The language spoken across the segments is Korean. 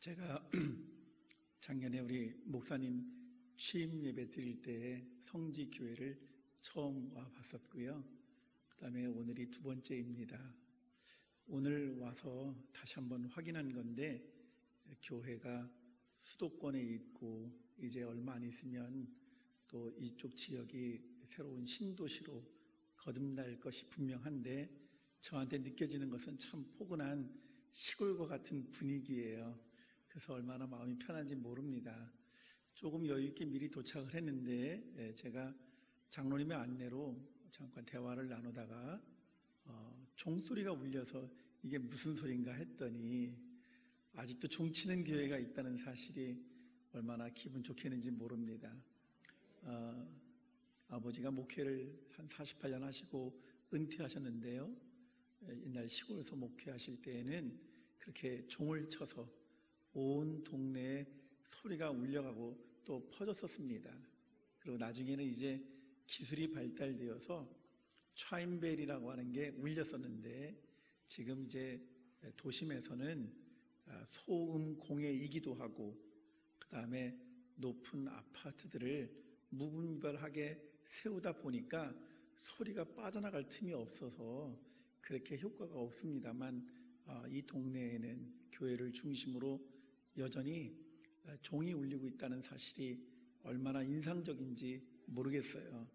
제가 작년에 우리 목사님 취임 예배 드릴 때 성지교회를 처음 와 봤었고요. 그 다음에 오늘이 두 번째입니다. 오늘 와서 다시 한번 확인한 건데, 교회가 수도권에 있고 이제 얼마 안 있으면 또 이쪽 지역이 새로운 신도시로 거듭날 것이 분명한데, 저한테 느껴지는 것은 참 포근한 시골과 같은 분위기예요. 그래서 얼마나 마음이 편한지 모릅니다. 조금 여유 있게 미리 도착을 했는데, 제가 장로님의 안내로 잠깐 대화를 나누다가 종소리가 울려서 이게 무슨 소린가 했더니, 아직도 종치는 교회가 있다는 사실이 얼마나 기분 좋겠는지 모릅니다. 아버지가 목회를 한 48년 하시고 은퇴하셨는데요, 옛날 시골에서 목회하실 때에는 그렇게 종을 쳐서 온 동네에 소리가 울려가고 또 퍼졌었습니다. 그리고 나중에는 이제 기술이 발달되어서 차임벨이라고 하는 게 울렸었는데, 지금 이제 도심에서는 소음 공해이기도 하고, 그 다음에 높은 아파트들을 무분별하게 세우다 보니까 소리가 빠져나갈 틈이 없어서 그렇게 효과가 없습니다만, 이 동네에는 교회를 중심으로 여전히 종이 울리고 있다는 사실이 얼마나 인상적인지 모르겠어요.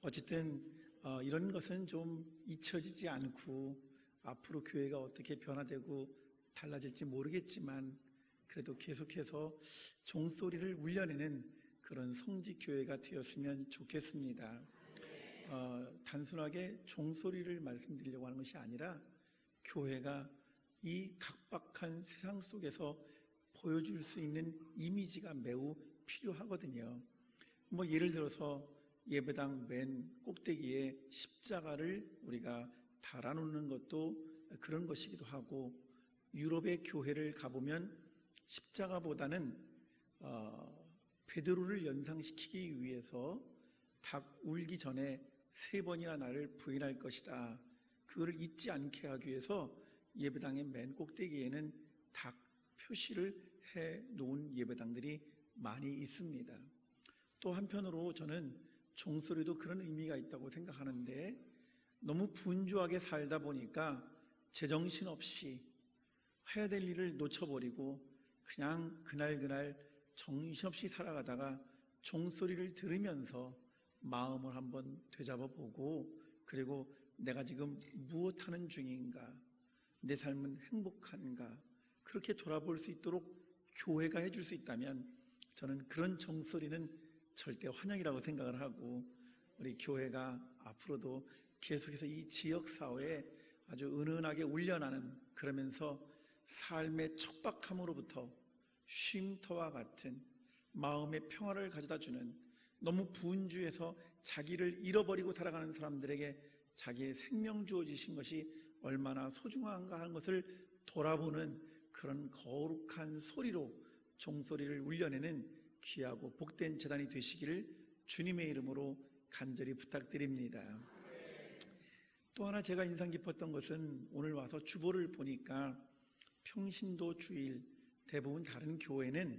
어쨌든 이런 것은 좀 잊혀지지 않고 앞으로 교회가 어떻게 변화되고 달라질지 모르겠지만, 그래도 계속해서 종소리를 울려내는 그런 성지교회가 되었으면 좋겠습니다. 단순하게 종소리를 말씀드리려고 하는 것이 아니라, 교회가 이 각박한 세상 속에서 보여줄 수 있는 이미지가 매우 필요하거든요. 예를 들어서 예배당 맨 꼭대기에 십자가를 우리가 달아놓는 것도 그런 것이기도 하고, 유럽의 교회를 가보면 십자가보다는 베드로를 연상시키기 위해서 닭 울기 전에 3번이나 나를 부인할 것이다, 그거를 잊지 않게 하기 위해서 예배당의 맨 꼭대기에는 닭 표시를 해 놓은 예배당들이 많이 있습니다. 또 한편으로 저는 종소리도 그런 의미가 있다고 생각하는데, 너무 분주하게 살다 보니까 제정신 없이 해야 될 일을 놓쳐버리고 그냥 그날 정신없이 살아가다가 종소리를 들으면서 마음을 한번 되잡아보고, 그리고 내가 지금 무엇하는 중인가, 내 삶은 행복한가, 그렇게 돌아볼 수 있도록 교회가 해줄 수 있다면 저는 그런 종소리는 절대 환영이라고 생각을 하고, 우리 교회가 앞으로도 계속해서 이 지역사회에 아주 은은하게 울려나는, 그러면서 삶의 척박함으로부터 쉼터와 같은 마음의 평화를 가져다주는, 너무 분주해서 자기를 잃어버리고 살아가는 사람들에게 자기의 생명 주어지신 것이 얼마나 소중한가 하는 것을 돌아보는 그런 거룩한 소리로 종소리를 울려내는 귀하고 복된 제단이 되시기를 주님의 이름으로 간절히 부탁드립니다. 또 하나 제가 인상 깊었던 것은, 오늘 와서 주보를 보니까 평신도 주일, 대부분 다른 교회는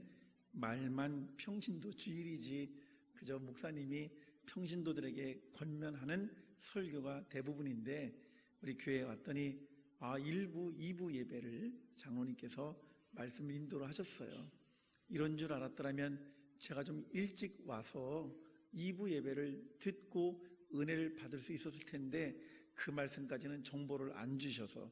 말만 평신도 주일이지 그저 목사님이 평신도들에게 권면하는 설교가 대부분인데, 우리 교회에 왔더니 1부, 2부 예배를 장로님께서 말씀을 인도를 하셨어요. 이런 줄 알았더라면 제가 좀 일찍 와서 2부 예배를 듣고 은혜를 받을 수 있었을 텐데, 그 말씀까지는 정보를 안 주셔서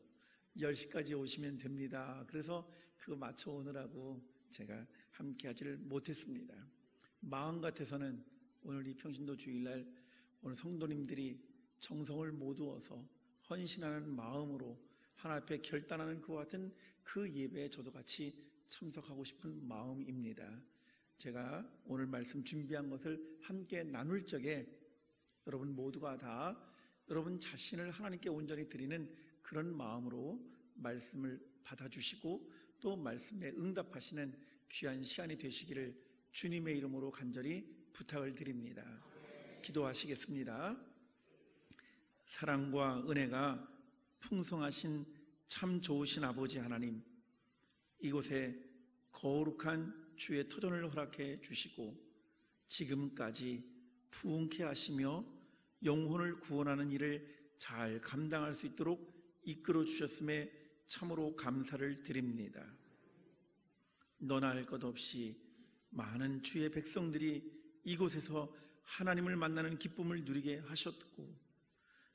10시까지 오시면 됩니다, 그래서 그거 맞춰 오느라고 제가 함께 하지를 못했습니다. 마음 같아서는 오늘 이 평신도 주일날 오늘 성도님들이 정성을 모두어서 헌신하는 마음으로 하나 앞에 결단하는 그와 같은 그 예배에 저도 같이 참석하고 싶은 마음입니다. 제가 오늘 말씀 준비한 것을 함께 나눌 적에 여러분 모두가 다 여러분 자신을 하나님께 온전히 드리는 그런 마음으로 말씀을 받아주시고 또 말씀에 응답하시는 귀한 시간이 되시기를 주님의 이름으로 간절히 부탁을 드립니다. 기도하시겠습니다. 사랑과 은혜가 풍성하신 참 좋으신 아버지 하나님, 이곳에 거룩한 주의 터전을 허락해 주시고 지금까지 부흥케 하시며 영혼을 구원하는 일을 잘 감당할 수 있도록 이끌어 주셨음에 참으로 감사를 드립니다. 너나 할 것 없이 많은 주의 백성들이 이곳에서 하나님을 만나는 기쁨을 누리게 하셨고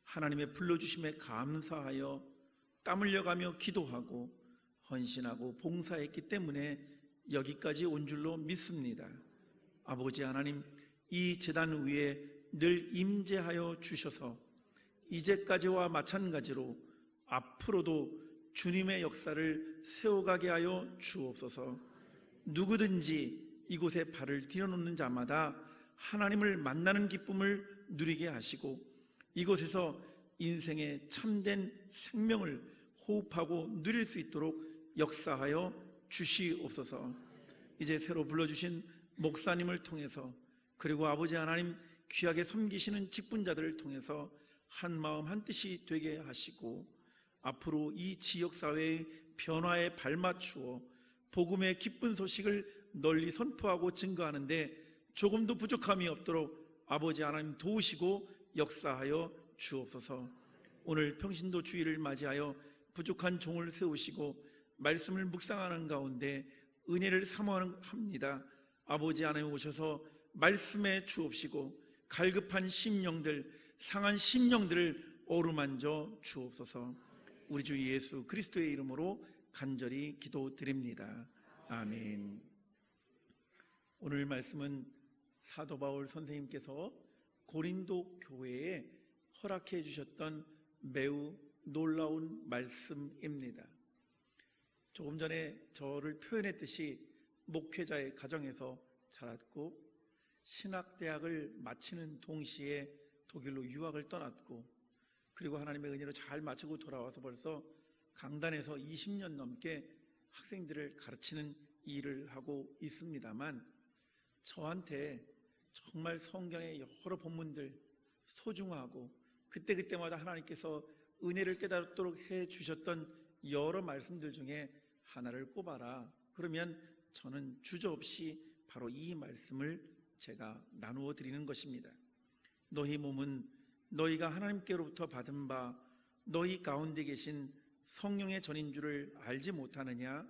하나님의 불러주심에 감사하여 땀 흘려가며 기도하고 헌신하고 봉사했기 때문에 여기까지 온 줄로 믿습니다. 아버지 하나님, 이 제단 위에 늘 임재하여 주셔서 이제까지와 마찬가지로 앞으로도 주님의 역사를 세워가게 하여 주옵소서. 누구든지 이곳에 발을 디뎌놓는 자마다 하나님을 만나는 기쁨을 누리게 하시고 이곳에서 인생의 참된 생명을 호흡하고 누릴 수 있도록 역사하여 주시옵소서. 이제 새로 불러주신 목사님을 통해서 그리고 아버지 하나님 귀하게 섬기시는 직분자들을 통해서 한 마음 한 뜻이 되게 하시고 앞으로 이 지역사회의 변화에 발맞추어 복음의 기쁜 소식을 널리 선포하고 증거하는데 조금도 부족함이 없도록 아버지 하나님 도우시고 역사하여 주옵소서. 오늘 평신도 주일을 맞이하여 부족한 종을 세우시고 말씀을 묵상하는 가운데 은혜를 사모합니다. 아버지 하나님 오셔서 말씀에 주옵시고 갈급한 심령들, 상한 심령들을 어루만져 주옵소서. 우리 주 예수 그리스도의 이름으로 간절히 기도드립니다. 아멘. 오늘 말씀은 사도 바울 선생님께서 고린도 교회에 허락해 주셨던 매우 놀라운 말씀입니다. 조금 전에 저를 표현했듯이 목회자의 가정에서 자랐고 신학대학을 마치는 동시에 독일로 유학을 떠났고 그리고 하나님의 은혜로 잘 마치고 돌아와서 벌써 강단에서 20년 넘게 학생들을 가르치는 일을 하고 있습니다만 저한테 정말 성경의 여러 본문들 소중하고 그때그때마다 하나님께서 은혜를 깨닫도록 해주셨던 여러 말씀들 중에 하나를 꼽아라. 그러면 저는 주저없이 바로 이 말씀을 제가 나누어 드리는 것입니다. 너희 몸은 너희가 하나님께로부터 받은 바 너희 가운데 계신 성령의 전인 줄을 알지 못하느냐?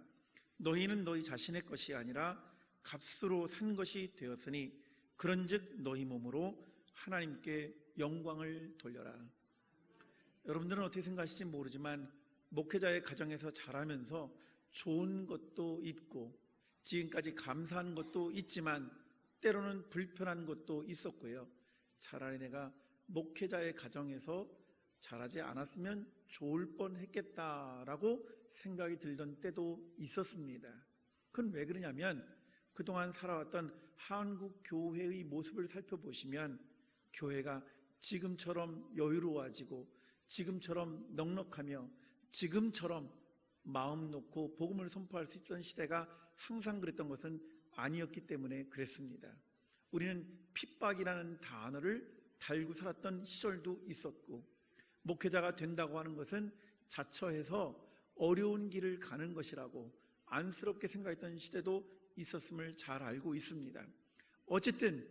너희는 너희 자신의 것이 아니라 값으로 산 것이 되었으니 그런즉 너희 몸으로 하나님께 영광을 돌려라. 여러분들은 어떻게 생각하실지 모르지만 목회자의 가정에서 자라면서 좋은 것도 있고 지금까지 감사한 것도 있지만 때로는 불편한 것도 있었고요. 차라리 내가 목회자의 가정에서 자라지 않았으면 좋을 뻔했겠다라고 생각이 들던 때도 있었습니다. 그건 왜 그러냐면 그동안 살아왔던 한국 교회의 모습을 살펴보시면 교회가 지금처럼 여유로워지고 지금처럼 넉넉하며 지금처럼 마음 놓고 복음을 선포할 수 있던 시대가 항상 그랬던 것은 아니었기 때문에 그랬습니다. 우리는 핍박이라는 단어를 달고 살았던 시절도 있었고 목회자가 된다고 하는 것은 자처해서 어려운 길을 가는 것이라고 안쓰럽게 생각했던 시대도 있었음을 잘 알고 있습니다. 어쨌든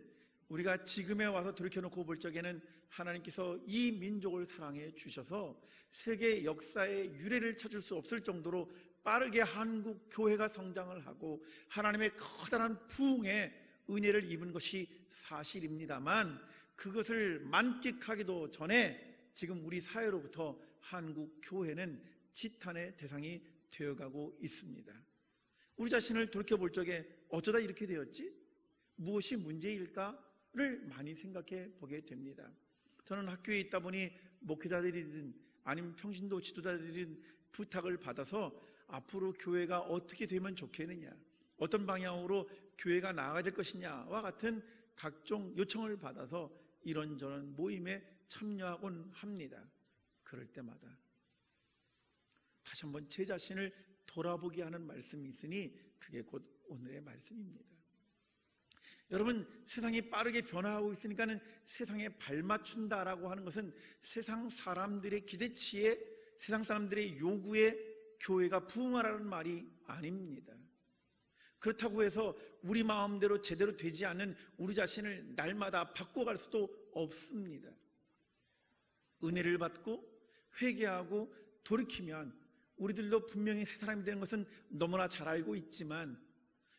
우리가 지금에 와서 돌이켜놓고 볼 적에는 하나님께서 이 민족을 사랑해 주셔서 세계 역사의 유래를 찾을 수 없을 정도로 빠르게 한국 교회가 성장을 하고 하나님의 커다란 부흥의 은혜를 입은 것이 사실입니다만 그것을 만끽하기도 전에 지금 우리 사회로부터 한국 교회는 지탄의 대상이 되어가고 있습니다. 우리 자신을 돌이켜볼 적에 어쩌다 이렇게 되었지? 무엇이 문제일까를 많이 생각해 보게 됩니다. 저는 학교에 있다 보니 목회자들이든 아니면 평신도 지도자들이든 부탁을 받아서 앞으로 교회가 어떻게 되면 좋겠느냐, 어떤 방향으로 교회가 나아가야 될 것이냐와 같은 각종 요청을 받아서 이런저런 모임에 참여하곤 합니다. 그럴 때마다 다시 한번 제 자신을 돌아보게 하는 말씀이 있으니 그게 곧 오늘의 말씀입니다. 여러분, 세상이 빠르게 변화하고 있으니까는 세상에 발맞춘다라고 하는 것은 세상 사람들의 기대치에, 세상 사람들의 요구에 교회가 부응하라는 말이 아닙니다. 그렇다고 해서 우리 마음대로 제대로 되지 않는 우리 자신을 날마다 바꿔갈 수도 없습니다. 은혜를 받고 회개하고 돌이키면 우리들도 분명히 새 사람이 되는 것은 너무나 잘 알고 있지만,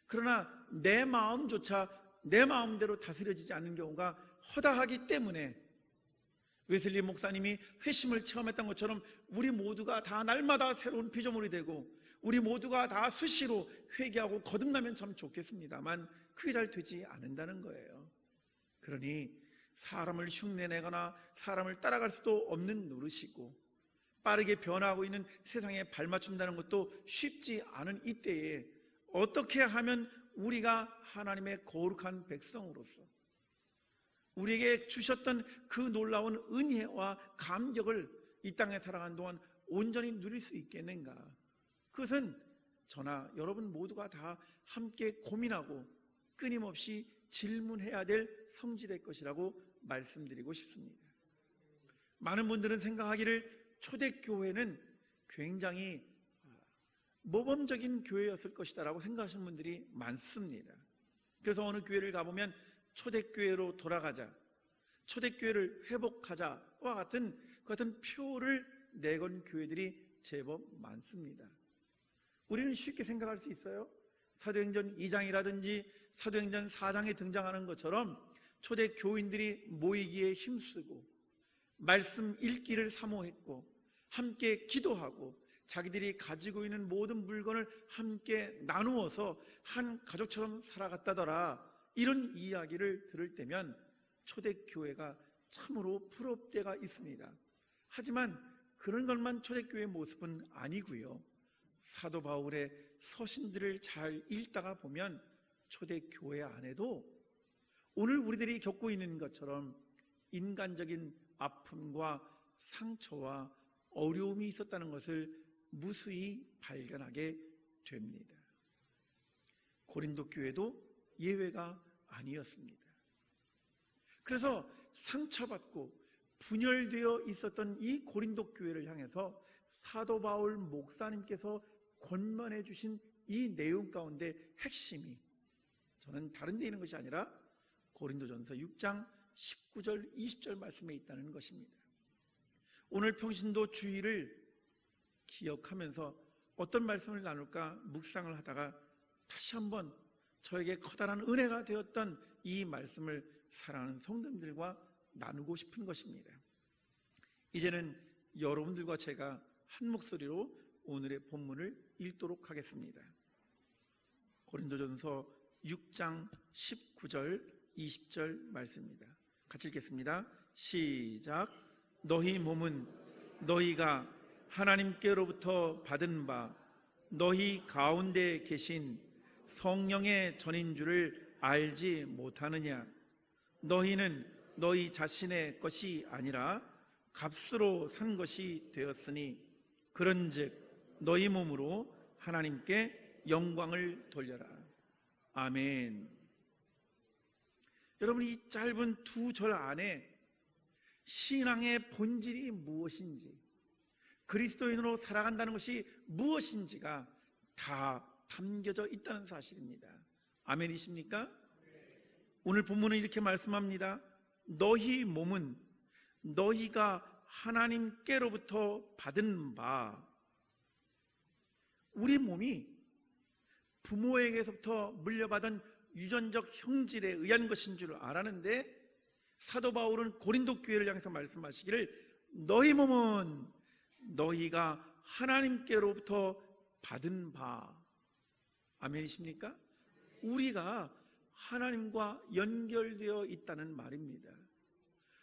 그러나 내 마음조차 내 마음대로 다스려지지 않는 경우가 허다하기 때문에 웨슬리 목사님이 회심을 체험했던 것처럼 우리 모두가 다 날마다 새로운 피조물이 되고 우리 모두가 다 수시로 회개하고 거듭나면 참 좋겠습니다만 그게 잘 되지 않는다는 거예요. 그러니 사람을 흉내내거나 사람을 따라갈 수도 없는 노릇이고, 빠르게 변화하고 있는 세상에 발맞춘다는 것도 쉽지 않은 이때에 어떻게 하면 우리가 하나님의 거룩한 백성으로서 우리에게 주셨던 그 놀라운 은혜와 감격을 이 땅에 살아가는 동안 온전히 누릴 수 있겠는가? 그것은 저나 여러분 모두가 다 함께 고민하고 끊임없이 질문해야 될 성질의 것이라고 말씀드리고 싶습니다. 많은 분들은 생각하기를 초대교회는 굉장히 모범적인 교회였을 것이다라고 생각하시는 분들이 많습니다. 그래서 어느 교회를 가보면 초대교회로 돌아가자, 초대교회를 회복하자와 같은 표를 내건 교회들이 제법 많습니다. 우리는 쉽게 생각할 수 있어요. 사도행전 2장이라든지 사도행전 4장에 등장하는 것처럼 초대교인들이 모이기에 힘쓰고 말씀 읽기를 사모했고 함께 기도하고 자기들이 가지고 있는 모든 물건을 함께 나누어서 한 가족처럼 살아갔다더라, 이런 이야기를 들을 때면 초대교회가 참으로 부러울 때가 있습니다. 하지만 그런 것만 초대교회의 모습은 아니고요, 사도 바울의 서신들을 잘 읽다가 보면 초대교회 안에도 오늘 우리들이 겪고 있는 것처럼 인간적인 아픔과 상처와 어려움이 있었다는 것을 무수히 발견하게 됩니다. 고린도 교회도 예외가 아니었습니다. 그래서 상처받고 분열되어 있었던 이 고린도 교회를 향해서 사도 바울 목사님께서 권면해 주신 이 내용 가운데 핵심이 저는 다른 데 있는 것이 아니라 고린도전서 6장 19절 20절 말씀에 있다는 것입니다. 오늘 평신도 주일을 기억하면서 어떤 말씀을 나눌까 묵상을 하다가 다시 한번 저에게 커다란 은혜가 되었던 이 말씀을 사랑하는 성도님들과 나누고 싶은 것입니다. 이제는 여러분들과 제가 한 목소리로 오늘의 본문을 읽도록 하겠습니다. 고린도전서 6장 19절 20절 말씀입니다. 같이 읽겠습니다. 시작. 너희 몸은 너희가 하나님께로부터 받은 바 너희 가운데 계신 성령의 전인 줄을 알지 못하느냐? 너희는 너희 자신의 것이 아니라 값으로 산 것이 되었으니 그런즉 너희 몸으로 하나님께 영광을 돌려라. 아멘. 여러분, 이 짧은 두 절 안에 신앙의 본질이 무엇인지, 그리스도인으로 살아간다는 것이 무엇인지가 다 담겨져 있다는 사실입니다. 아멘이십니까? 오늘 본문은 이렇게 말씀합니다. 너희 몸은 너희가 하나님께로부터 받은 바, 우리 몸이 부모에게서부터 물려받은 유전적 형질에 의한 것인 줄 알았는데, 사도 바울은 고린도 교회를 향해서 말씀하시기를 너희 몸은 너희가 하나님께로부터 받은 바. 아멘이십니까? 우리가 하나님과 연결되어 있다는 말입니다.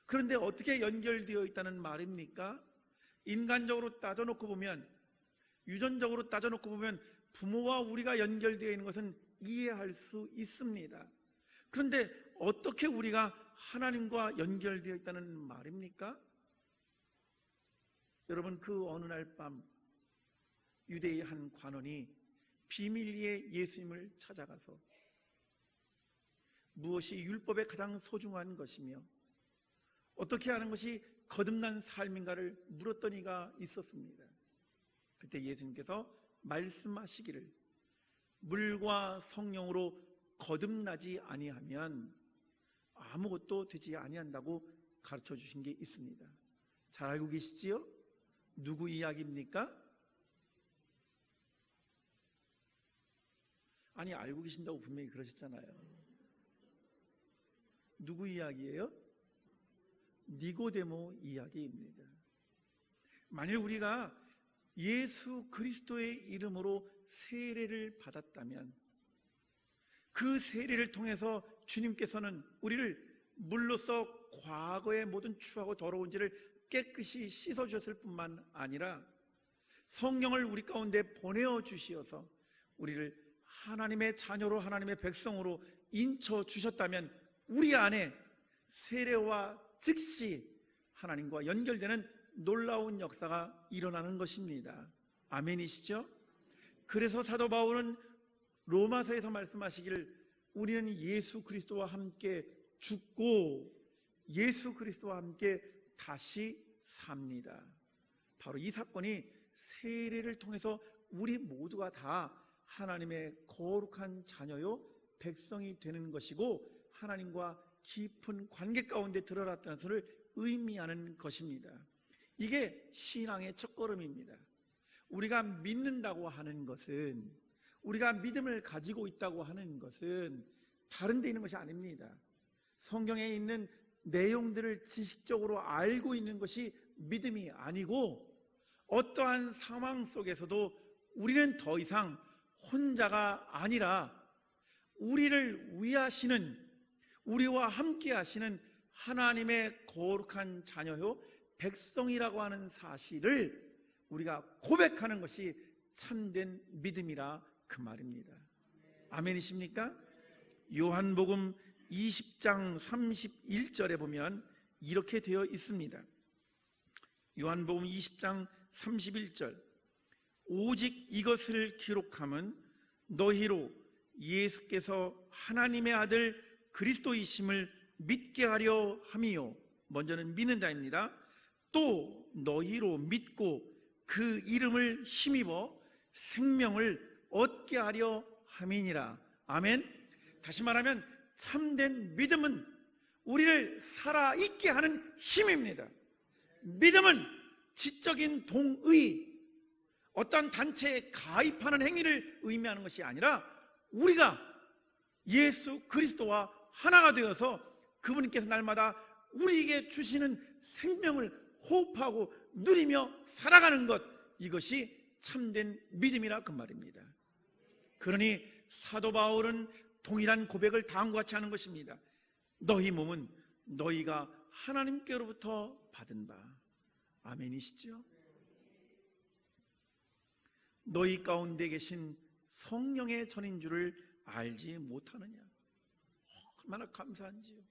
그런데 어떻게 연결되어 있다는 말입니까? 인간적으로 따져놓고 보면, 유전적으로 따져놓고 보면 부모와 우리가 연결되어 있는 것은 이해할 수 있습니다. 그런데 어떻게 우리가 하나님과 연결되어 있다는 말입니까? 여러분, 그 어느 날 밤 유대의 한 관원이 비밀리에 예수님을 찾아가서 무엇이 율법에 가장 소중한 것이며 어떻게 하는 것이 거듭난 삶인가를 물었던 이가 있었습니다. 그때 예수님께서 말씀하시기를 물과 성령으로 거듭나지 아니하면 아무것도 되지 아니한다고 가르쳐 주신 게 있습니다. 잘 알고 계시지요? 누구 이야기입니까? 아니, 알고 계신다고 분명히 그러셨잖아요. 누구 이야기예요? 니고데모 이야기입니다. 만일 우리가 예수 그리스도의 이름으로 세례를 받았다면 그 세례를 통해서 주님께서는 우리를 물로써 과거의 모든 추하고 더러운 죄를 깨끗이 씻어주셨을 뿐만 아니라 성령을 우리 가운데 보내어 주시어서 우리를 하나님의 자녀로, 하나님의 백성으로 인쳐 주셨다면 우리 안에 세례와 즉시 하나님과 연결되는 놀라운 역사가 일어나는 것입니다. 아멘이시죠? 그래서 사도 바울은 로마서에서 말씀하시기를 우리는 예수 그리스도와 함께 죽고 예수 그리스도와 함께 다시 삽니다. 바로 이 사건이 세례를 통해서 우리 모두가 다 하나님의 거룩한 자녀요 백성이 되는 것이고 하나님과 깊은 관계 가운데 들어갔다는 것을 의미하는 것입니다. 이게 신앙의 첫걸음입니다. 우리가 믿는다고 하는 것은, 우리가 믿음을 가지고 있다고 하는 것은 다른 데 있는 것이 아닙니다. 성경에 있는 내용들을 지식적으로 알고 있는 것이 믿음이 아니고 어떠한 상황 속에서도 우리는 더 이상 혼자가 아니라 우리를 위하시는, 우리와 함께 하시는 하나님의 거룩한 자녀요 백성이라고 하는 사실을 우리가 고백하는 것이 참된 믿음이라 그 말입니다. 아멘이십니까? 요한복음 20장 31절에 보면 이렇게 되어 있습니다. 요한복음 20장 31절, 오직 이것을 기록함은 너희로 예수께서 하나님의 아들 그리스도이심을 믿게 하려 함이요. 먼저는 믿는다입니다. 또 너희로 믿고 그 이름을 힘입어 생명을 얻게 하려 함이니라. 아멘. 다시 말하면 참된 믿음은 우리를 살아있게 하는 힘입니다. 믿음은 지적인 동의, 어떤 단체에 가입하는 행위를 의미하는 것이 아니라 우리가 예수 그리스도와 하나가 되어서 그분께서 날마다 우리에게 주시는 생명을 호흡하고 누리며 살아가는 것, 이것이 참된 믿음이라 그 말입니다. 그러니 사도 바울은 동일한 고백을 다음과 같이 하는 것입니다. 너희 몸은 너희가 하나님께로부터 받은 바. 아멘이시죠? 너희 가운데 계신 성령의 전인 줄을 알지 못하느냐? 얼마나 감사한지요.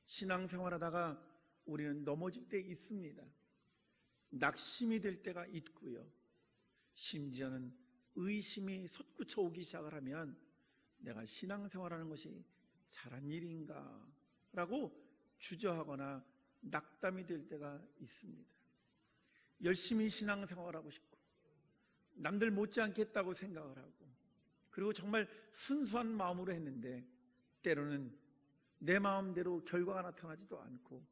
신앙생활하다가 우리는 넘어질 때 있습니다. 낙심이 될 때가 있고요. 심지어는 의심이 솟구쳐 오기 시작을 하면 내가 신앙생활하는 것이 잘한 일인가? 라고 주저하거나 낙담이 될 때가 있습니다. 열심히 신앙생활하고 싶고 남들 못지않게 했다고 생각을 하고 그리고 정말 순수한 마음으로 했는데 때로는 내 마음대로 결과가 나타나지도 않고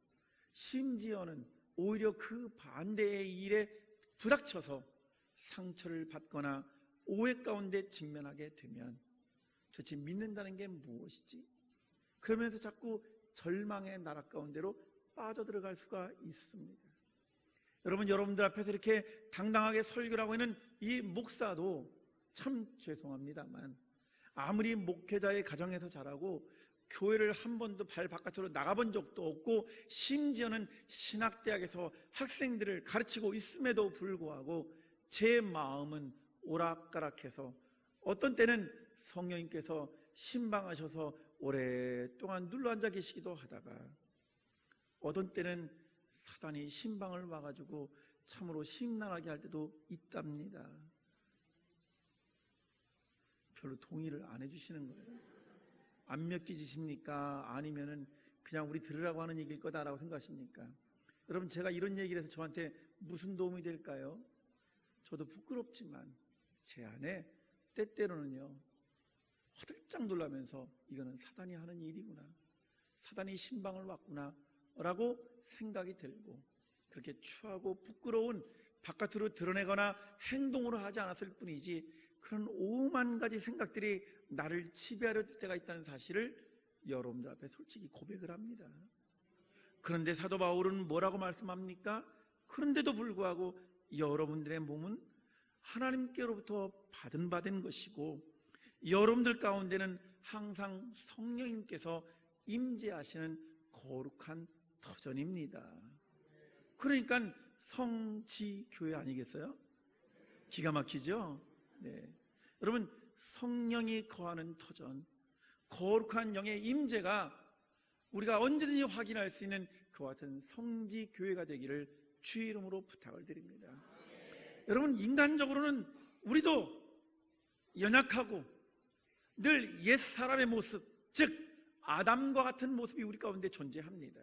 심지어는 오히려 그 반대의 일에 부닥쳐서 상처를 받거나 오해 가운데 직면하게 되면 도대체 믿는다는 게 무엇이지? 그러면서 자꾸 절망의 나락 가운데로 빠져들어갈 수가 있습니다. 여러분, 여러분들 앞에서 이렇게 당당하게 설교를 하고 있는 이 목사도 참 죄송합니다만 아무리 목회자의 가정에서 자라고 교회를 한 번도 발 바깥으로 나가본 적도 없고 심지어는 신학대학에서 학생들을 가르치고 있음에도 불구하고 제 마음은 오락가락해서 어떤 때는 성령님께서 신방하셔서 오랫동안 눌러앉아 계시기도 하다가 어떤 때는 사단이 신방을 와가지고 참으로 심란하게 할 때도 있답니다. 별로 동의를 안 해주시는 거예요. 안 믿기지십니까? 아니면은 그냥 우리 들으라고 하는 얘기일 거다라고 생각하십니까? 여러분, 제가 이런 얘기를 해서 저한테 무슨 도움이 될까요? 저도 부끄럽지만 제 안에 때때로는요 화들짝 놀라면서 이거는 사단이 하는 일이구나, 사단이 신방을 왔구나 라고 생각이 들고, 그렇게 추하고 부끄러운 바깥으로 드러내거나 행동으로 하지 않았을 뿐이지 그런 오만 가지 생각들이 나를 지배하려 들 때가 있다는 사실을 여러분들 앞에 솔직히 고백을 합니다. 그런데 사도 바울은 뭐라고 말씀합니까? 그런데도 불구하고 여러분들의 몸은 하나님께로부터 받은 것이고 여러분들 가운데는 항상 성령님께서 임재하시는 거룩한 터전입니다. 그러니까 성지교회 아니겠어요? 기가 막히죠? 네. 여러분, 성령이 거하는 터전, 거룩한 영의 임재가 우리가 언제든지 확인할 수 있는 그와 같은 성지교회가 되기를 주의 이름으로 부탁을 드립니다. 여러분, 인간적으로는 우리도 연약하고 늘 옛사람의 모습, 즉 아담과 같은 모습이 우리 가운데 존재합니다.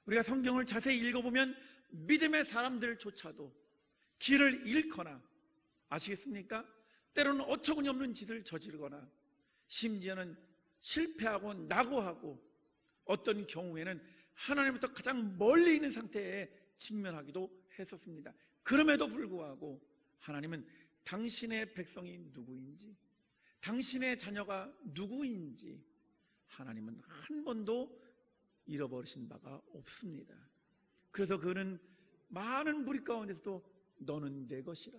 우리가 성경을 자세히 읽어보면 믿음의 사람들조차도 길을 잃거나, 아시겠습니까? 때로는 어처구니 없는 짓을 저지르거나 심지어는 실패하고 낙오하고 어떤 경우에는 하나님부터 가장 멀리 있는 상태에 직면하기도 했었습니다. 그럼에도 불구하고 하나님은 당신의 백성이 누구인지, 당신의 자녀가 누구인지 하나님은 한 번도 잃어버리신 바가 없습니다. 그래서 그는 많은 무리 가운데서도 너는 내 것이라,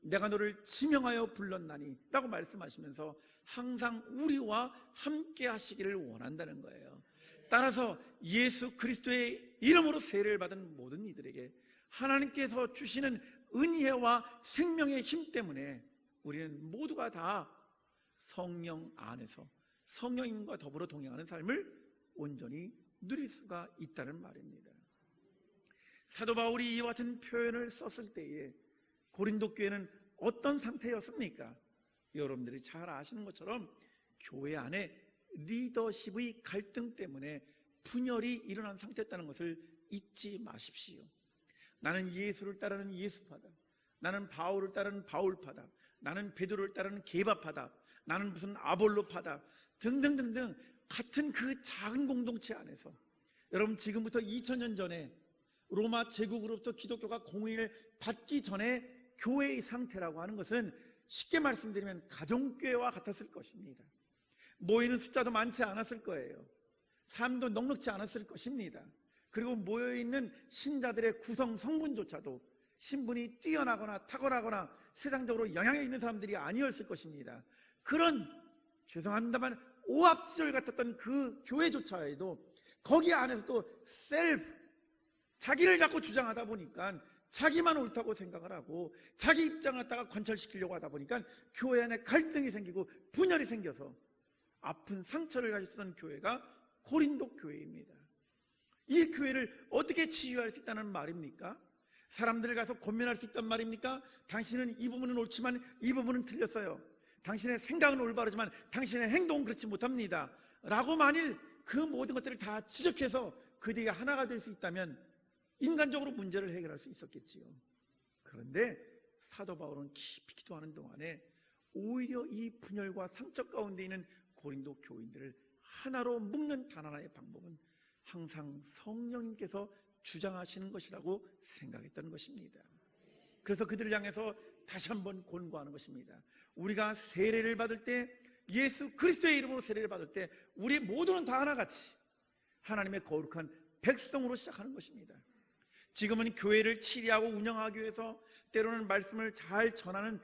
내가 너를 지명하여 불렀나니 라고 말씀하시면서 항상 우리와 함께 하시기를 원한다는 거예요. 따라서 예수 그리스도의 이름으로 세례를 받은 모든 이들에게 하나님께서 주시는 은혜와 생명의 힘 때문에 우리는 모두가 다 성령 안에서 성령님과 더불어 동행하는 삶을 온전히 누릴 수가 있다는 말입니다. 사도 바울이 이와 같은 표현을 썼을 때에 고린도 교회는 어떤 상태였습니까? 여러분들이 잘 아시는 것처럼 교회 안에 리더십의 갈등 때문에 분열이 일어난 상태였다는 것을 잊지 마십시오. 나는 예수를 따르는 예수파다, 나는 바울을 따르는 바울파다, 나는 베드로를 따르는 게바파다, 나는 무슨 아볼로파다 등등등등 같은 그 작은 공동체 안에서, 여러분 지금부터 2000년 전에 로마 제국으로부터 기독교가 공인을 받기 전에 교회의 상태라고 하는 것은 쉽게 말씀드리면 가정교회와 같았을 것입니다. 모이는 숫자도 많지 않았을 거예요. 삶도 넉넉지 않았을 것입니다. 그리고 모여있는 신자들의 구성 성분조차도 신분이 뛰어나거나 탁월하거나 세상적으로 영향이 있는 사람들이 아니었을 것입니다. 그런, 죄송합니다만 오합지졸 같았던 그 교회조차에도 거기 안에서 또 셀프, 자기를 자꾸 주장하다 보니까 자기만 옳다고 생각을 하고 자기 입장을 갖다가 관철시키려고 하다 보니까 교회 안에 갈등이 생기고 분열이 생겨서 아픈 상처를 가졌던 교회가 고린도 교회입니다. 이 교회를 어떻게 치유할 수 있다는 말입니까? 사람들을 가서 권면할 수 있단 말입니까? 당신은 이 부분은 옳지만 이 부분은 틀렸어요. 당신의 생각은 올바르지만 당신의 행동은 그렇지 못합니다 라고 만일 그 모든 것들을 다 지적해서 그들이 하나가 될 수 있다면 인간적으로 문제를 해결할 수 있었겠지요. 그런데 사도 바울은 깊이 기도하는 동안에 오히려 이 분열과 상처 가운데 있는 고린도 교인들을 하나로 묶는 단 하나의 방법은 항상 성령님께서 주장하시는 것이라고 생각했던 것입니다. 그래서 그들을 향해서 다시 한번 권고하는 것입니다. 우리가 세례를 받을 때, 예수 그리스도의 이름으로 세례를 받을 때 우리 모두는 다 하나같이 하나님의 거룩한 백성으로 시작하는 것입니다. 지금은 교회를 치리하고 운영하기 위해서 때로는 말씀을 잘 전하는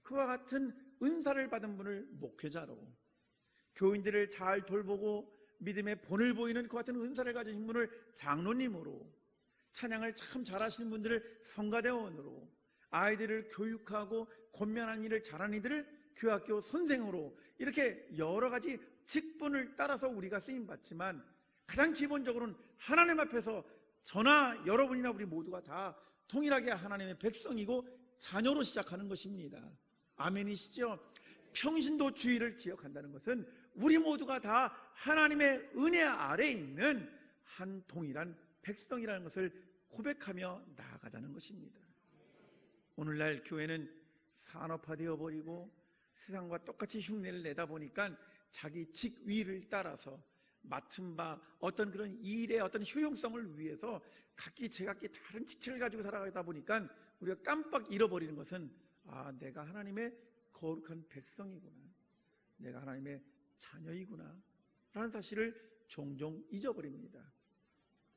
그와 같은 은사를 받은 분을 목회자로, 교인들을 잘 돌보고 믿음의 본을 보이는 그 같은 은사를 가진 분을 장로님으로, 찬양을 참 잘하시는 분들을 성가대원으로, 아이들을 교육하고 권면하는 일을 잘하는 이들을 교학교 선생으로, 이렇게 여러 가지 직분을 따라서 우리가 쓰임받지만 가장 기본적으로는 하나님 앞에서 저나 여러분이나 우리 모두가 다 동일하게 하나님의 백성이고 자녀로 시작하는 것입니다. 아멘이시죠? 평신도 주의를 기억한다는 것은 우리 모두가 다 하나님의 은혜 아래에 있는 한 동일한 백성이라는 것을 고백하며 나아가자는 것입니다. 오늘날 교회는 산업화되어 버리고 세상과 똑같이 흉내를 내다 보니까 자기 직위를 따라서 맡은 바 어떤 그런 일의 어떤 효용성을 위해서 각기 제각기 다른 직책을 가지고 살아가다 보니까 우리가 깜빡 잃어버리는 것은 내가 하나님의 거룩한 백성이구나, 내가 하나님의 자녀이구나 라는 사실을 종종 잊어버립니다.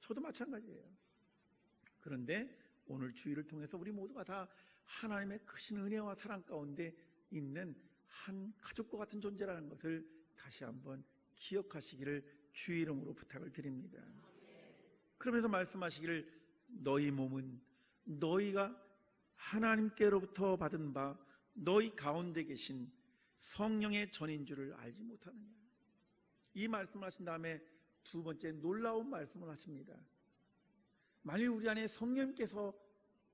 저도 마찬가지예요. 그런데 오늘 주일을 통해서 우리 모두가 다 하나님의 크신 은혜와 사랑 가운데 있는 한 가족과 같은 존재라는 것을 다시 한번 기억하시기를 주의 이름으로 부탁을 드립니다. 그러면서 말씀하시기를 너희 몸은 너희가 하나님께로부터 받은 바 너희 가운데 계신 성령의 전인 줄을 알지 못하느냐. 이 말씀을 하신 다음에 두 번째 놀라운 말씀을 하십니다. 만일 우리 안에 성령님께서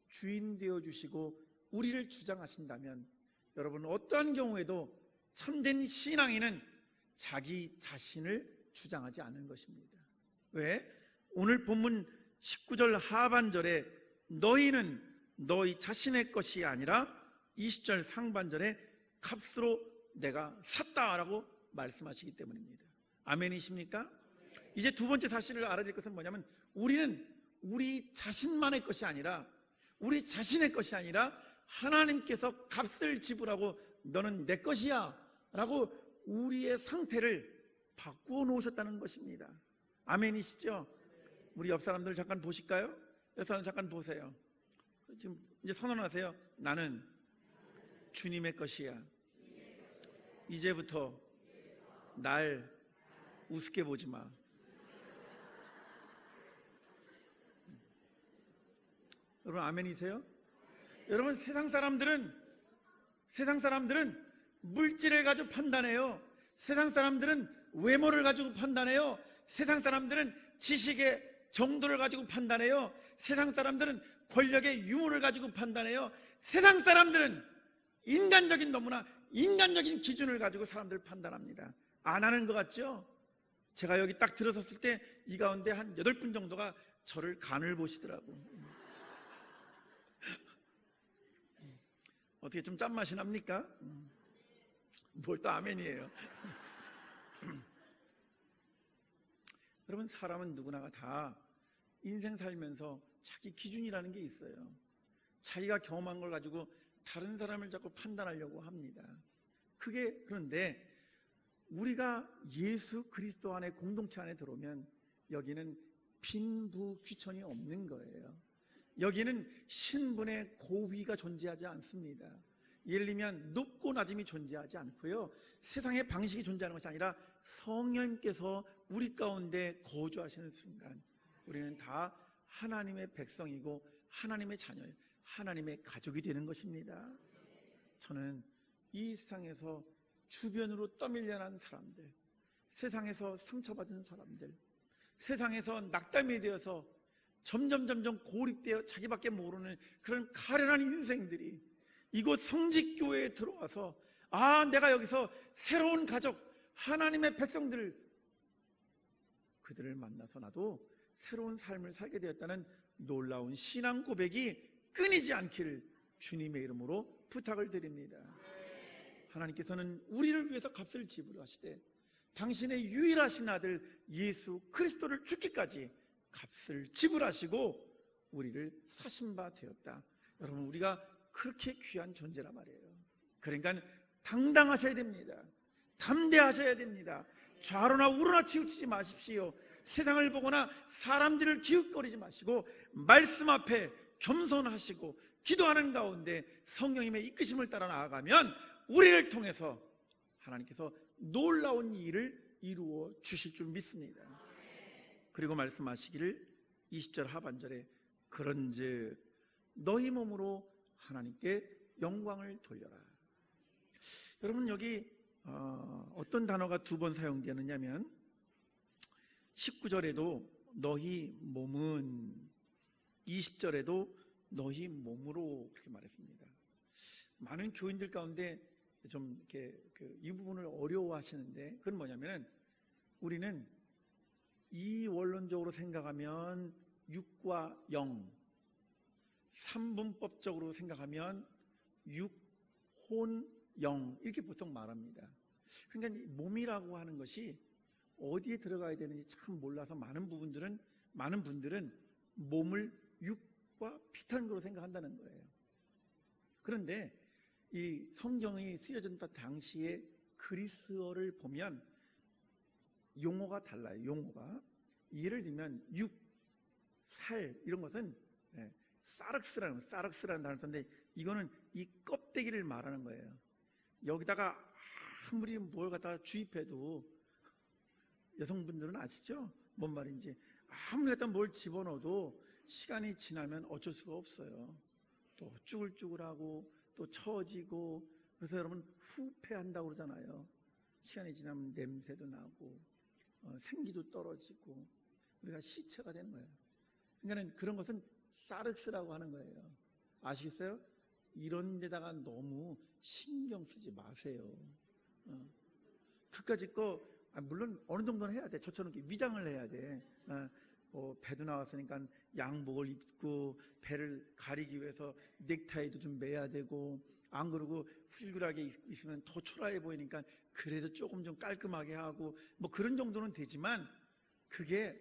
주인 되어 주시고 우리를 주장하신다면 여러분, 어떠한 경우에도 참된 신앙인은 자기 자신을 주장하지 않는 것입니다. 왜? 오늘 본문 19절 하반절에 너희는 너희 자신의 것이 아니라 20절 상반절에 값으로 내가 샀다라고 말씀하시기 때문입니다. 아멘이십니까? 이제 두 번째 사실을 알아야 될 것은 뭐냐면 우리는 우리 자신만의 것이 아니라 우리 자신의 것이 아니라 하나님께서 값을 지불하고 너는 내 것이야 라고 우리의 상태를 바꾸어 놓으셨다는 것입니다. 아멘이시죠? 우리 옆 사람들 잠깐 보실까요? 옆 사람 잠깐 보세요. 지금 이제 선언하세요. 나는 주님의 것이야. 이제부터 날 우습게 보지 마. 여러분 아멘이세요? 여러분 세상 사람들은 물질을 가지고 판단해요. 세상 사람들은 외모를 가지고 판단해요. 세상 사람들은 지식의 정도를 가지고 판단해요. 세상 사람들은 권력의 유무를 가지고 판단해요. 세상 사람들은 너무나 인간적인 기준을 가지고 사람들을 판단합니다. 안 하는 것 같죠? 제가 여기 딱 들어섰을 때 이 가운데 한 8분 정도가 저를 간을 보시더라고. 어떻게 좀 짠맛이 납니까? 뭘 또 아멘이에요. 여러분 사람은 누구나가 다 인생 살면서 자기 기준이라는 게 있어요. 자기가 경험한 걸 가지고 다른 사람을 자꾸 판단하려고 합니다. 그런데 우리가 예수 그리스도 안에 공동체 안에 들어오면 여기는 빈부귀천이 없는 거예요. 여기는 신분의 고위가 존재하지 않습니다. 예를 들면 높고 낮음이 존재하지 않고요, 세상의 방식이 존재하는 것이 아니라 성령님께서 우리 가운데 거주하시는 순간 우리는 다 하나님의 백성이고 하나님의 자녀예요. 하나님의 가족이 되는 것입니다. 저는 이 세상에서 주변으로 떠밀려난 사람들, 세상에서 상처받은 사람들, 세상에서 낙담이 되어서 점점 고립되어 자기밖에 모르는 그런 가련한 인생들이 이곳 성직교회에 들어와서 내가 여기서 새로운 가족, 하나님의 백성들, 그들을 만나서 나도 새로운 삶을 살게 되었다는 놀라운 신앙 고백이 끊이지 않기를 주님의 이름으로 부탁을 드립니다. 하나님께서는 우리를 위해서 값을 지불하시되 당신의 유일하신 아들 예수 그리스도를 죽기까지 값을 지불하시고 우리를 사신 바 되었다. 여러분 우리가 그렇게 귀한 존재란 말이에요. 그러니까 당당하셔야 됩니다. 담대하셔야 됩니다. 좌로나 우로나 치우치지 마십시오. 세상을 보거나 사람들을 기웃거리지 마시고 말씀 앞에 겸손하시고 기도하는 가운데 성령님의 이끄심을 따라 나아가면 우리를 통해서 하나님께서 놀라운 일을 이루어 주실 줄 믿습니다. 그리고 말씀하시기를 20절 하반절에 그런즉 너희 몸으로 하나님께 영광을 돌려라. 여러분 여기 어떤 단어가 두 번 사용되느냐면 19절에도 너희 몸은, 20절에도 너희 몸으로 그렇게 말했습니다. 많은 교인들 가운데 좀 이렇게 이 부분을 어려워하시는데 그건 뭐냐면 우리는 이원론적으로 생각하면 6과 0, 3분법적으로 생각하면 6, 혼, 영 이렇게 보통 말합니다. 그러니까 이 몸이라고 하는 것이 어디에 들어가야 되는지 참 몰라서 많은 분들은 몸을 육과 비슷한 거로 생각한다는 거예요. 그런데 이 성경이 쓰여졌던 당시에 그리스어를 보면 용어가 달라요. 용어가 예를 들면 육, 살 이런 것은 사륵스라는 단어를 썼는데 이거는 이 껍데기를 말하는 거예요. 여기다가 아무리 뭘 갖다가 주입해도 여성분들은 아시죠? 뭔 말인지. 아무리 갖다 뭘 집어넣어도 시간이 지나면 어쩔 수가 없어요. 또 쭈글쭈글하고 또 처지고. 그래서 여러분 후패한다고 그러잖아요. 시간이 지나면 냄새도 나고 생기도 떨어지고 우리가 시체가 되는 거예요. 그러니까 그런 것은 사륵스라고 하는 거예요. 아시겠어요? 이런 데다가 너무 신경 쓰지 마세요. 그까짓 거 물론 어느 정도는 해야 돼. 저처럼 위장을 해야 돼. 배도 나왔으니까 양복을 입고 배를 가리기 위해서 넥타이도 좀 매야 되고, 안 그러고 후질근하게 있으면 더 초라해 보이니까 그래도 조금 좀 깔끔하게 하고 뭐 그런 정도는 되지만 그게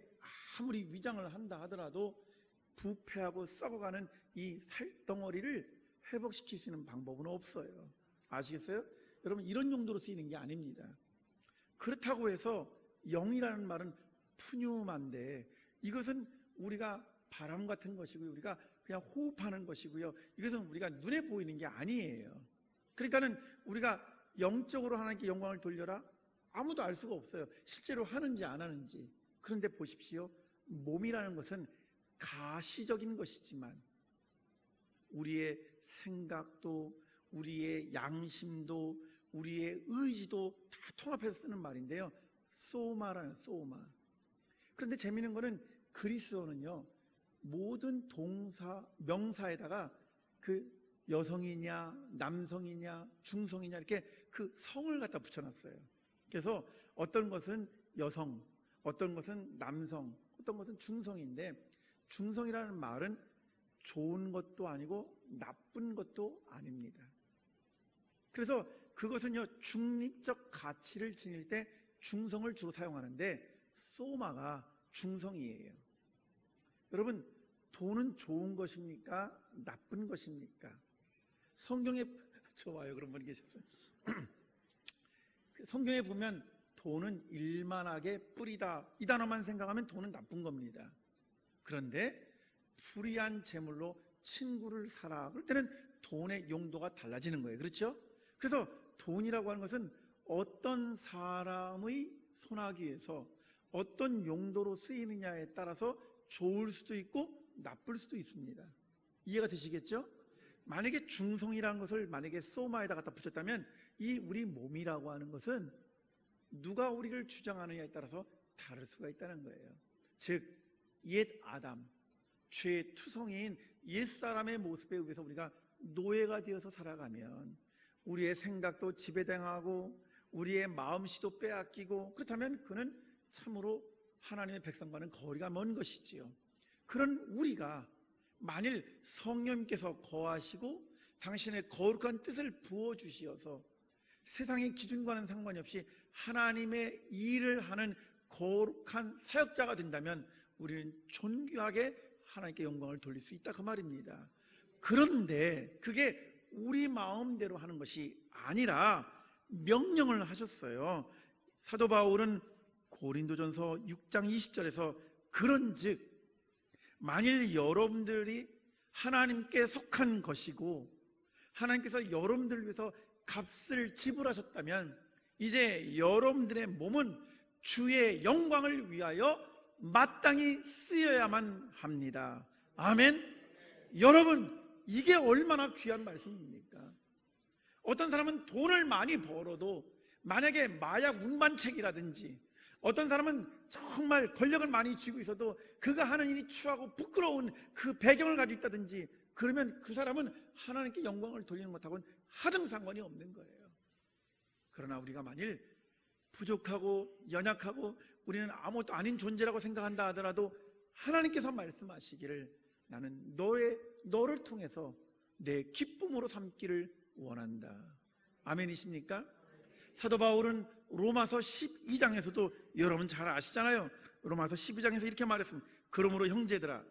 아무리 위장을 한다 하더라도 부패하고 썩어가는 이 살덩어리를 회복시킬 수 있는 방법은 없어요. 아시겠어요? 여러분 이런 용도로 쓰이는 게 아닙니다. 그렇다고 해서 영이라는 말은 푸뉴만데 이것은 우리가 바람 같은 것이고요. 우리가 그냥 호흡하는 것이고요. 이것은 우리가 눈에 보이는 게 아니에요. 그러니까는 우리가 영적으로 하나님께 영광을 돌려라? 아무도 알 수가 없어요. 실제로 하는지 안 하는지. 그런데 보십시오. 몸이라는 것은 가시적인 것이지만 우리의 생각도 우리의 양심도 우리의 의지도 다 통합해서 쓰는 말인데요. 소마라는 소마. 그런데 재미있는 거는 그리스어는요. 모든 동사, 명사에다가 그 여성이냐 남성이냐 중성이냐 이렇게 그 성을 갖다 붙여놨어요. 그래서 어떤 것은 여성, 어떤 것은 남성, 어떤 것은 중성인데 중성이라는 말은 좋은 것도 아니고 나쁜 것도 아닙니다. 그래서 그것은요 중립적 가치를 지닐 때 중성을 주로 사용하는데 소마가 중성이에요. 여러분 돈은 좋은 것입니까? 나쁜 것입니까? 성경에 좋아요. 그런 분이 계셨어요. 성경에 보면 돈은 일만하게 뿌리다 이 단어만 생각하면 돈은 나쁜 겁니다. 그런데 불의한 재물로 친구를 사라 그럴 때는 돈의 용도가 달라지는 거예요. 그렇죠? 그래서 돈이라고 하는 것은 어떤 사람의 손아귀 위해서 어떤 용도로 쓰이느냐에 따라서 좋을 수도 있고 나쁠 수도 있습니다. 이해가 되시겠죠? 만약에 중성이라는 것을 만약에 소마에다 갖다 붙였다면 이 우리 몸이라고 하는 것은 누가 우리를 주장하느냐에 따라서 다를 수가 있다는 거예요. 즉 옛 아담, 죄의 투성이인 옛사람의 모습에 의해서 우리가 노예가 되어서 살아가면 우리의 생각도 지배당하고 우리의 마음씨도 빼앗기고 그렇다면 그는 참으로 하나님의 백성과는 거리가 먼 것이지요. 그런 우리가 만일 성령님께서 거하시고 당신의 거룩한 뜻을 부어주시어서 세상의 기준과는 상관이 없이 하나님의 일을 하는 거룩한 사역자가 된다면 우리는 존귀하게 하나님께 영광을 돌릴 수 있다 그 말입니다. 그런데 그게 우리 마음대로 하는 것이 아니라 명령을 하셨어요. 사도 바울은 고린도전서 6장 20절에서 그런즉 만일 여러분들이 하나님께 속한 것이고 하나님께서 여러분들을 위해서 값을 지불하셨다면 이제 여러분들의 몸은 주의 영광을 위하여 마땅히 쓰여야만 합니다. 아멘. 여러분 이게 얼마나 귀한 말씀입니까? 어떤 사람은 돈을 많이 벌어도 만약에 마약 운반책이라든지 어떤 사람은 정말 권력을 많이 쥐고 있어도 그가 하는 일이 추하고 부끄러운 그 배경을 가지고 있다든지 그러면 그 사람은 하나님께 영광을 돌리는 것하고는 하등 상관이 없는 거예요. 그러나 우리가 만일 부족하고 연약하고 우리는 아무것도 아닌 존재라고 생각한다 하더라도 하나님께서 말씀하시기를 나는 너를 통해서 내 기쁨으로 삼기를 원한다. 아멘이십니까? 사도 바울은 로마서 12장에서도 여러분 잘 아시잖아요. 로마서 12장에서 이렇게 말했습니다. 그러므로 형제들아,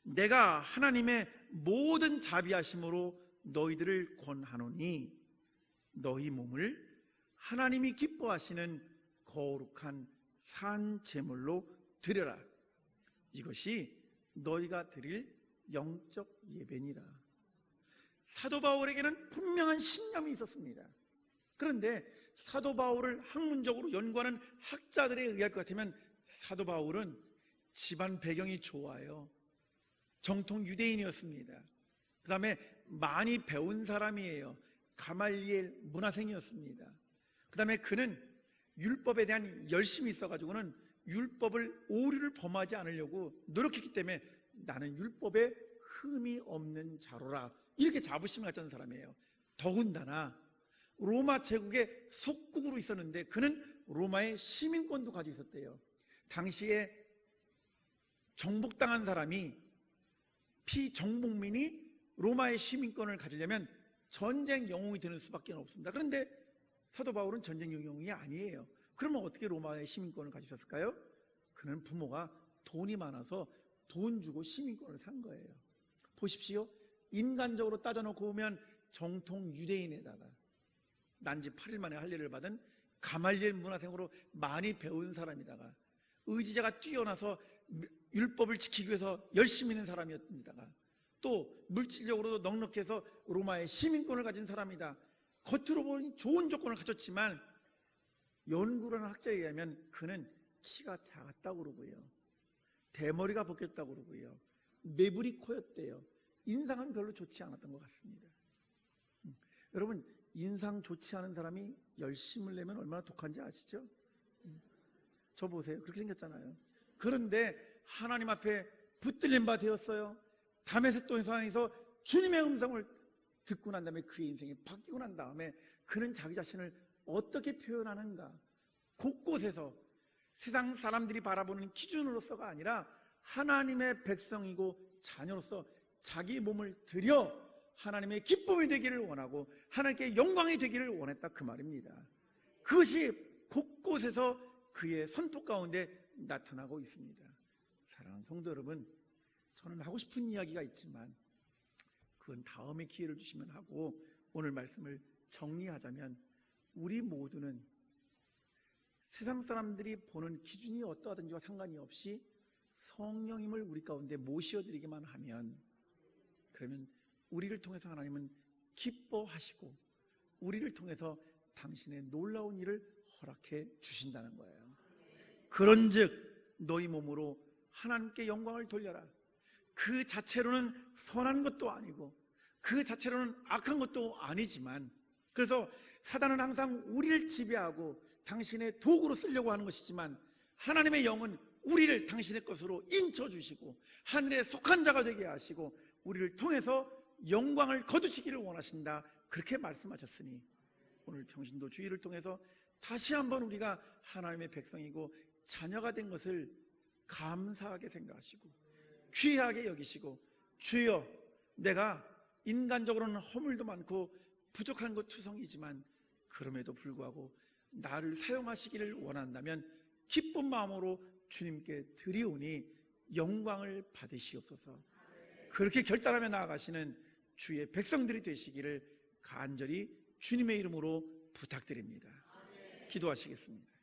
내가 하나님의 모든 자비하심으로 너희들을 권하노니 너희 몸을 하나님이 기뻐하시는 거룩한 산 제물로 드려라. 이것이 너희가 드릴 영적 예배니라. 사도 바울에게는 분명한 신념이 있었습니다. 그런데 사도 바울을 학문적으로 연구하는 학자들에 의할 것 같으면 사도 바울은 집안 배경이 좋아요. 정통 유대인이었습니다. 그 다음에 많이 배운 사람이에요. 가말리엘 문화생이었습니다. 그 다음에 그는 율법에 대한 열심이 있어가지고는 율법을 오류를 범하지 않으려고 노력했기 때문에 나는 율법에 흠이 없는 자로라, 이렇게 자부심을 가졌던 사람이에요. 더군다나 로마 제국의 속국으로 있었는데 그는 로마의 시민권도 가지고 있었대요. 당시에 정복당한 사람이, 피정복민이 로마의 시민권을 가지려면 전쟁 영웅이 되는 수밖에 없습니다. 그런데 사도 바울은 전쟁 영웅이 아니에요. 그러면 어떻게 로마의 시민권을 가지고 있었을까요? 그는 부모가 돈이 많아서 돈 주고 시민권을 산 거예요. 보십시오. 인간적으로 따져놓고 보면 정통 유대인에다가 난지 8일 만에 할례를 받은 가말리엘 문화생으로 많이 배운 사람이다가 의지자가 뛰어나서 율법을 지키기 위해서 열심히 있는 사람이었다가 또 물질적으로도 넉넉해서 로마의 시민권을 가진 사람이다. 겉으로 보니 좋은 조건을 갖췄지만 연구를 하는 학자에 의하면 그는 키가 작았다고 그러고요, 대머리가 벗겼다고 그러고요, 매부리 코였대요. 인상은 별로 좋지 않았던 것 같습니다. 여러분, 인상 좋지 않은 사람이 열심을 내면 얼마나 독한지 아시죠? 저 보세요. 그렇게 생겼잖아요. 그런데 하나님 앞에 붙들린 바 되었어요. 다메섹 상에서 주님의 음성을 듣고 난 다음에 그의 인생이 바뀌고 난 다음에 그는 자기 자신을 어떻게 표현하는가, 곳곳에서 세상 사람들이 바라보는 기준으로서가 아니라 하나님의 백성이고 자녀로서 자기 몸을 들여 하나님의 기쁨이 되기를 원하고 하나님께 영광이 되기를 원했다, 그 말입니다. 그것이 곳곳에서 그의 선포 가운데 나타나고 있습니다. 사랑하는 성도 여러분, 저는 하고 싶은 이야기가 있지만 그건 다음에 기회를 주시면 하고, 오늘 말씀을 정리하자면 우리 모두는 세상 사람들이 보는 기준이 어떠하든지와 상관이 없이 성령님을 우리 가운데 모셔드리기만 하면, 그러면 우리를 통해서 하나님은 기뻐하시고 우리를 통해서 당신의 놀라운 일을 허락해 주신다는 거예요. 그런즉 너희 몸으로 하나님께 영광을 돌려라. 그 자체로는 선한 것도 아니고 그 자체로는 악한 것도 아니지만, 그래서 사단은 항상 우리를 지배하고 당신의 도구로 쓰려고 하는 것이지만 하나님의 영은 우리를 당신의 것으로 인쳐주시고 하늘에 속한 자가 되게 하시고 우리를 통해서 영광을 거두시기를 원하신다, 그렇게 말씀하셨으니 오늘 평신도 주의를 통해서 다시 한번 우리가 하나님의 백성이고 자녀가 된 것을 감사하게 생각하시고 귀하게 여기시고, 주여, 내가 인간적으로는 허물도 많고 부족한 것 투성이지만 그럼에도 불구하고 나를 사용하시기를 원한다면 기쁜 마음으로 주님께 드리오니 영광을 받으시옵소서. 그렇게 결단하며 나아가시는 주의 백성들이 되시기를 간절히 주님의 이름으로 부탁드립니다. 기도하시겠습니다.